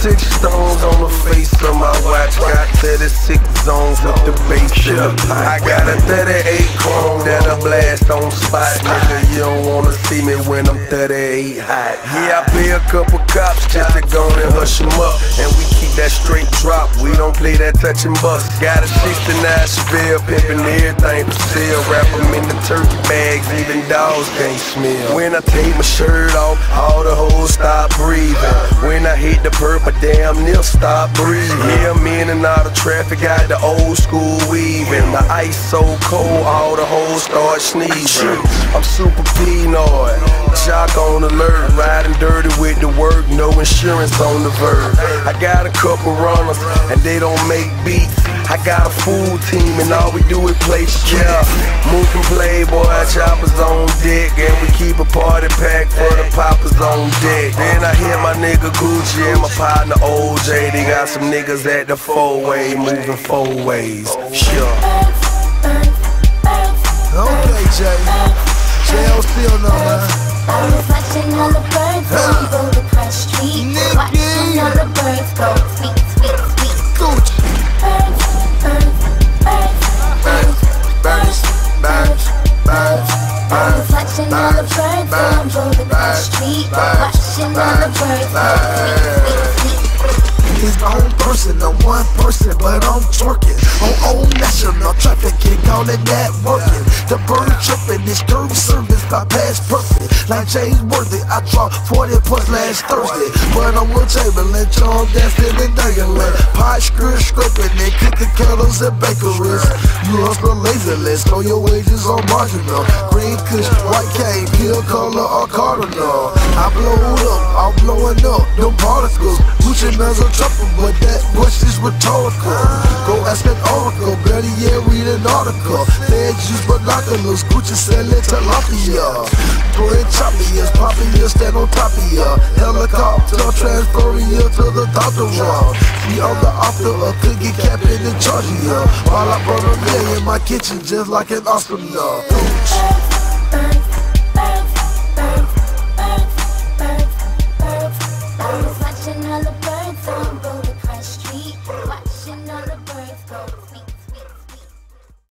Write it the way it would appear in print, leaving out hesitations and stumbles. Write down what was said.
36 stones on the face of my watch. Got 36 zones with the bass in the pot. I got a 38 chrome that'll blast on spot. Nigga, you don't wanna see me when I'm 38 hot. Yeah, I pay a couple cops just to go and hush them up. And we keep that straight drop, we don't play that touch and bust. Got a 69 Chevelle, pimpin' everything for sale. Wrap them in the turkey bags, even dogs can't smell. When I take my shirt off, all the hoes stop breathing. When I hit the perp, I damn near stop breathing. Yeah, I'm in and out of traffic, got the old school weaving. The ice so cold, all the hoes start sneezing. I'm super Pinoy, jock on alert, riding dirty with the work, no insurance on the verb. I got a couple runners, and they don't make beats. I got a full team, and all we do is play shit. Moving Playboy, choppers on deck, and we keep a party pack for the poppers on deck. Then I hit my nigga Gucci and my partner OJ. They got some niggas at the four-way, moving four ways. Sure. Okay, Jay. Jay, still know, man. Watching all the birds go, we go to Crutch Street. Watching all the birds go, sweet, sweet, sweet. Gucci. Watching all the birds go to Crutch Street. Watching all the birds go, sweet, sweet, sweet. He's my own person, I'm one person, but I'm twerking on old national traffic, call it networking. The bird tripping, this curb service, I pass perfect. Like James Worthy, I dropped 40 plus last Thursday. But I'm with Chamberlain, John dancing in Dangling. Pie scraping and cooking kettles and bakeries. You hustle laziless, throw your wages on marginal. Green kush, white cane, peel color or cardinal. I blow up, I'm blowing up, them particles. Gucci man's a trouble, but that question is rhetorical. Go ask an oracle, better yet read an article. Feds use binoculars, Gucci selling tilapia. Throwing choppiers, popping you, stand on top of ya. Helicopter transferring you to the doctor wall. She on the author of cookie captain in charge of ya. While I burn a million in my kitchen just like an astronaut.